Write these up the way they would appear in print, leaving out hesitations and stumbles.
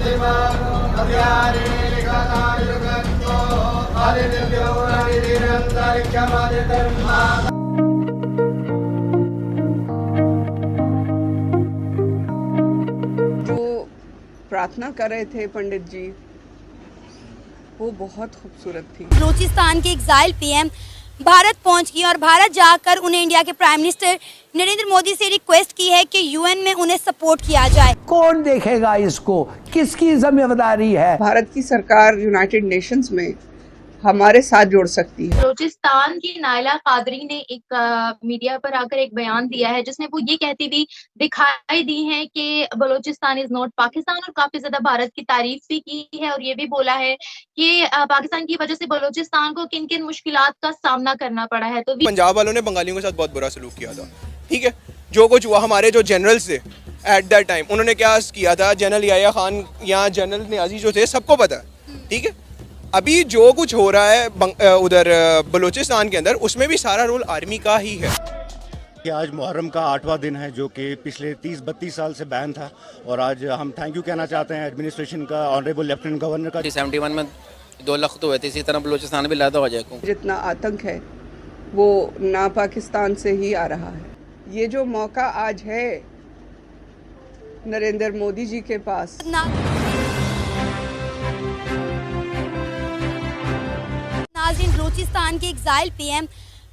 जो प्रार्थना कर रहे थे पंडित जी, वो बहुत खूबसूरत थी। बलूचिस्तान के एग्जाइल पीएम भारत पहुंच गई और भारत जाकर उन्हें इंडिया के प्राइम मिनिस्टर नरेंद्र मोदी से रिक्वेस्ट की है कि यूएन में उन्हें सपोर्ट किया जाए। कौन देखेगा इसको, किसकी जिम्मेदारी है? भारत की सरकार यूनाइटेड नेशंस में हमारे साथ जोड़ सकती है। बलूचिस्तान की नायला कादरी ने एक मीडिया पर आकर एक बयान दिया है जिसमें वो ये कहती थी, दिखाई दी है कि बलूचिस्तान इज नॉट पाकिस्तान, और काफी ज्यादा भारत की तारीफ भी की है और ये भी बोला है कि पाकिस्तान की वजह से बलूचिस्तान को किन किन मुश्किलात का सामना करना पड़ा है। तो पंजाब वालों ने बंगालियों के साथ बहुत बुरा सलूक किया था, ठीक है। जो कुछ हुआ, हमारे जो जनरल्स थे एट दैट टाइम, उन्होंने क्या किया था, जनरल याया खान या जनरल नियाजी जो थे, सबको पता है, ठीक है। अभी जो कुछ हो रहा है उधर बलूचिस्तान के अंदर, उसमें भी सारा रोल आर्मी का ही है। कि आज मुहर्रम का 8वां दिन है जो कि पिछले 30-32 साल से बैन था, और आज हम थैंक यू कहना चाहते हैं एडमिनिस्ट्रेशन का, ऑनरेबल लेफ्टिनेंट गवर्नर का। 71 में 2 लाख तो हुए थे, इसी तरह बलूचिस्तान भी लादा हो जाए। जितना आतंक है वो ना पाकिस्तान से ही आ रहा है। ये जो मौका आज है नरेंद्र मोदी जी के पास, नाज़रीन, बलूचिस्तान के एग्जाइल पीएम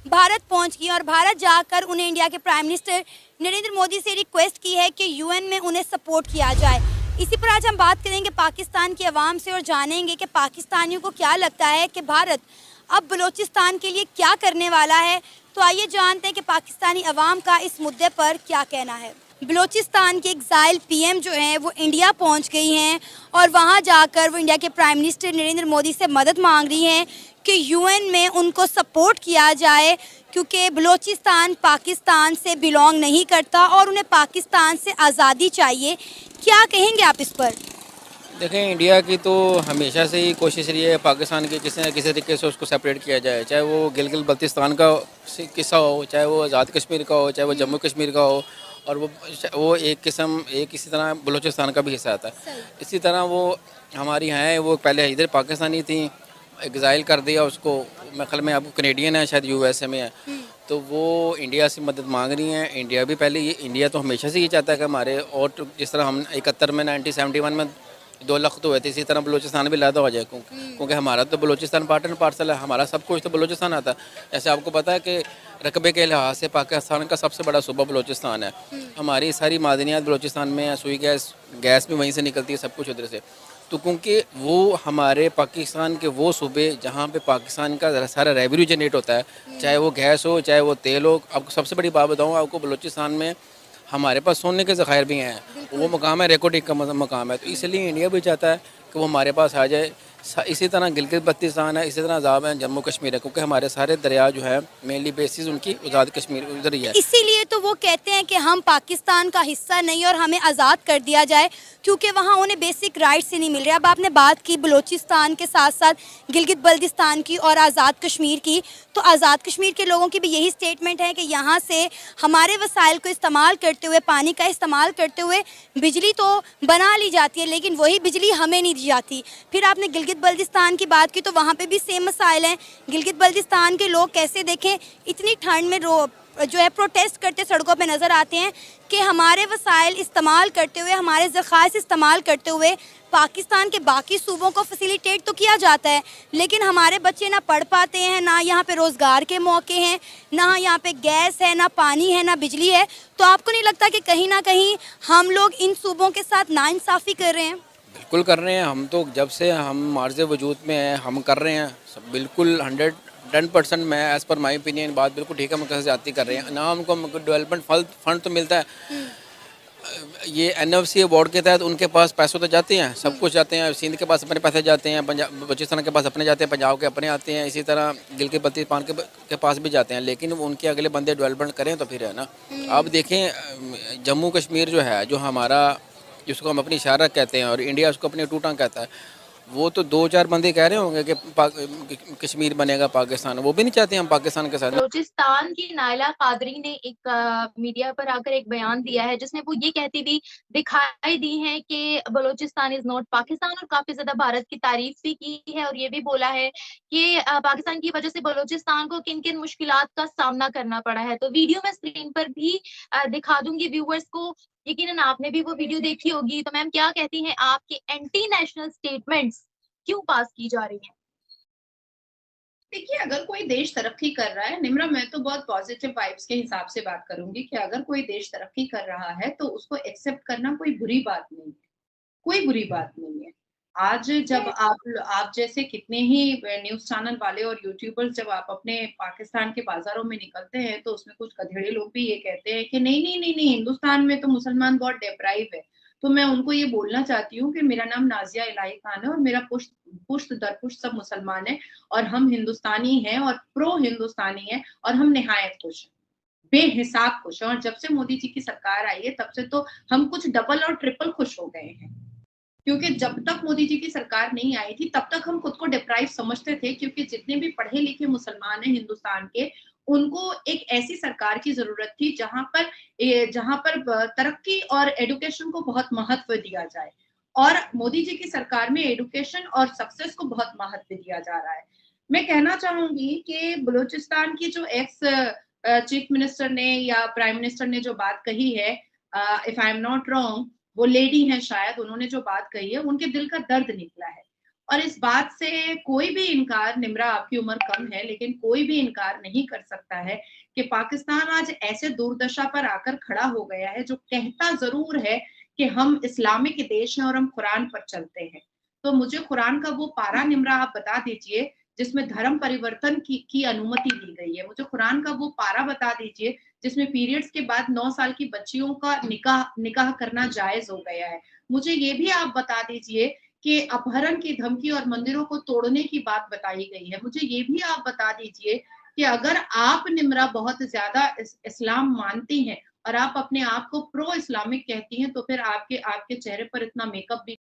भारत पहुंच गई और भारत जाकर उन्हें इंडिया के प्राइम मिनिस्टर नरेंद्र मोदी से रिक्वेस्ट की है कि यूएन में उन्हें सपोर्ट किया जाए। इसी पर आज हम बात करेंगे पाकिस्तान की आवाम से और जानेंगे कि पाकिस्तानियों को क्या लगता है कि भारत अब बलूचिस्तान के लिए क्या करने वाला है। तो आइए जानते हैं कि पाकिस्तानी अवाम का इस मुद्दे पर क्या कहना है। बलूचिस्तान के एग्जाइल पीएम जो हैं वो इंडिया पहुंच गई हैं और वहां जाकर वो इंडिया के प्राइम मिनिस्टर नरेंद्र मोदी से मदद मांग रही हैं कि यूएन में उनको सपोर्ट किया जाए, क्योंकि बलूचिस्तान पाकिस्तान से बिलोंग नहीं करता और उन्हें पाकिस्तान से आज़ादी चाहिए। क्या कहेंगे आप इस पर? देखें, इंडिया की तो हमेशा से ही कोशिश रही है पाकिस्तान के किसी न किसी तरीके से उसको सेपरेट किया जाए, चाहे वो गिलगित बल्तिस्तान का किस्सा हो, चाहे वो आज़ाद कश्मीर का हो, चाहे वो जम्मू कश्मीर का हो, और वो एक इसी तरह बलूचिस्तान का भी हिस्सा आता है। इसी तरह वो हमारी हैं, वो पहले इधर पाकिस्तानी थी, एग्ज़ाइल कर दिया उसको। मैं ख्याल में आपको कनेडियन है, शायद यूएसए में है, तो वो इंडिया से मदद मांग रही हैं। इंडिया भी पहले इंडिया तो हमेशा से ये चाहता है कि हमारे, और जिस तरह हम 71 में 1971 में 2 लाख तो हुए थे, इसी तरह बलूचिस्तान भी लादा हो जाए, क्योंकि हमारा तो बलूचिस्तान पार्ट एंड पार्सल है, हमारा सब कुछ तो बलूचिस्तान आता है। जैसे आपको पता है कि रकबे के लिहाज से पाकिस्तान का सबसे बड़ा सूबा बलूचिस्तान है। हमारी सारी मादनियात बलूचिस्तान में है, सुई गैस भी वहीं से निकलती है, सब कुछ उधर से। तो क्योंकि वो हमारे पाकिस्तान के वो सूबे जहाँ पे पाकिस्तान का सारा रेवेन्यू जनरेट होता है, चाहे वो गैस हो, चाहे वो तेल हो। आपको सबसे बड़ी बात बताऊँ आपको, बलूचिस्तान में हमारे पास सोने के ज़खायर भी हैं, वो मकाम है, रेकोर्डिंग का मकाम है। तो इसलिए इंडिया भी चाहता है कि वो हमारे पास आ जाए। इसी तरह गिलगित बल्तिस्तान है, इसी तरह अजाब है, जम्मू कश्मीर है, क्योंकि हमारे सारे दरिया जो है मेनली बेसिस उनकी आज़ाद कश्मीर उधर ही है। इसीलिए तो वो कहते हैं कि हम पाकिस्तान का हिस्सा नहीं और हमें आज़ाद कर दिया जाए, क्योंकि वहाँ उन्हें बेसिक राइट्स ही नहीं मिल रहे। अब आपने बात की बलूचिस्तान के साथ साथ गिलगित बल्तिस्तान की और आज़ाद कश्मीर की, तो आज़ाद कश्मीर के लोगों की भी यही स्टेटमेंट है कि यहाँ से हमारे वसाइल को इस्तेमाल करते हुए, पानी का इस्तेमाल करते हुए बिजली तो बना ली जाती है, लेकिन वही बिजली हमें नहीं दी जाती। फिर आपने गिलगित बल्तिस्तान की बात की, तो वहाँ पे भी सेम मसाइल हैं। गिलगित बल्तिस्तान के लोग कैसे, देखें, इतनी ठंड में जो है प्रोटेस्ट करते सड़कों पे नज़र आते हैं कि हमारे वसाइल इस्तेमाल करते हुए, हमारे ज़खायर इस्तेमाल करते हुए पाकिस्तान के बाकी सूबों को फैसिलिटेट तो किया जाता है, लेकिन हमारे बच्चे ना पढ़ पाते हैं, ना यहाँ पे रोज़गार के मौके हैं, ना यहाँ पे गैस है, ना पानी है, ना बिजली है। तो आपको नहीं लगता कि कहीं ना कहीं हम लोग इन सूबों के साथ नाइंसाफ़ी कर रहे हैं? बिल्कुल कर रहे हैं। हम तो जब से हम मार्ज़ वजूद में हैं, हम कर रहे हैं सब, बिल्कुल 110%। मैं एज़ पर माई ओपिनियन बात बिल्कुल ठीक है, हम कैसे जाती कर रहे हैं ना। हमको डेवलपमेंट फंड तो मिलता है, ये एनएफसी अवार्ड के तहत उनके पास पैसे तो जाते हैं, सब कुछ जाते हैं। सिंध के पास अपने पैसे जाते हैं, बलूचिस्तान के पास अपने जाते हैं, पंजाब के अपने आते हैं, इसी तरह गिलगित बल्तिस्तान के पास भी जाते हैं। लेकिन उनके अगले बंदे डेवलपमेंट करें तो फिर है ना। आप देखें, जम्मू कश्मीर जो है, जो हमारा, जिसको हम अपनी इशारा कहते हैं और इंडिया उसको अपनी टूटा कहता है, वो तो 2-4 बंदे कह रहे होंगे कि कश्मीर बनेगा पाकिस्तान, वो भी नहीं चाहते हम पाकिस्तान के साथ। बलूचिस्तान की नायला कादरी ने एक मीडिया पर आकर एक बयान दिया है जिसमें वो ये कहती हुई दिखाई दी है कि बलूचिस्तान इज नॉट पाकिस्तान, और काफी ज्यादा भारत की तारीफ भी की है और ये भी बोला है कि पाकिस्तान की वजह से बलूचिस्तान को किन किन मुश्किलात का सामना करना पड़ा है। तो वीडियो में स्क्रीन पर भी दिखा दूंगी व्यूअर्स को, यकीनन आपने भी वो वीडियो देखी होगी। तो मैम क्या कहती हैं, आपके एंटी नेशनल स्टेटमेंट्स क्यों पास की जा रही हैं? देखिए, अगर कोई देश तरक्की कर रहा है, निम्रा, मैं तो बहुत पॉजिटिव वाइब्स के हिसाब से बात करूंगी कि अगर कोई देश तरक्की कर रहा है तो उसको एक्सेप्ट करना कोई बुरी बात नहीं है, कोई बुरी बात नहीं है। आज जब आप जैसे कितने ही न्यूज चैनल वाले और यूट्यूबर्स जब आप अपने पाकिस्तान के बाजारों में निकलते हैं तो उसमें कुछ गधेड़े लोग भी ये कहते हैं कि नहीं नहीं नहीं नहीं, हिंदुस्तान में तो मुसलमान बहुत डेप्राइव है। तो मैं उनको ये बोलना चाहती हूँ कि मेरा नाम नाजिया इलाही खान है और मेरा पुश्त दर पुश्त सब मुसलमान है और हम हिंदुस्तानी हैं और प्रो हिंदुस्तानी हैं और हम निहायत खुश हैं, बेहिसाब खुश हैं। और जब से मोदी जी की सरकार आई है तब से तो हम कुछ डबल और ट्रिपल खुश हो गए हैं, क्योंकि जब तक मोदी जी की सरकार नहीं आई थी तब तक हम खुद को डिप्राइव समझते थे, क्योंकि जितने भी पढ़े लिखे मुसलमान हैं हिंदुस्तान के, उनको एक ऐसी सरकार की जरूरत थी जहां पर तरक्की और एजुकेशन को बहुत महत्व दिया जाए। और मोदी जी की सरकार में एजुकेशन और सक्सेस को बहुत महत्व दिया जा रहा है। मैं कहना चाहूंगी कि बलूचिस्तान की जो एक्स चीफ मिनिस्टर ने या प्राइम मिनिस्टर ने जो बात कही है, if I am not wrong, वो लेडी हैं शायद, उन्होंने जो बात कही है उनके दिल का दर्द निकला है। और इस बात से कोई भी इनकार, निम्रा आपकी उम्र कम है लेकिन कोई भी इनकार नहीं कर सकता है कि पाकिस्तान आज ऐसे दुर्दशा पर आकर खड़ा हो गया है जो कहता जरूर है कि हम इस्लामिक देश हैं और हम कुरान पर चलते हैं। तो मुझे कुरान का वो पारा, निम्रा, आप बता दीजिए जिसमें धर्म परिवर्तन की अनुमति दी गई है। मुझे कुरान का वो पारा बता दीजिए जिसमें पीरियड्स के बाद 9 साल की बच्चियों का निकाह करना जायज हो गया है। मुझे ये भी आप बता दीजिए कि अपहरण की धमकी और मंदिरों को तोड़ने की बात बताई गई है। मुझे ये भी आप बता दीजिए कि अगर आप, निम्रा, बहुत ज्यादा इस्लाम मानती हैं और आप अपने आप को प्रो इस्लामिक कहती हैं तो फिर आपके चेहरे पर इतना मेकअप भी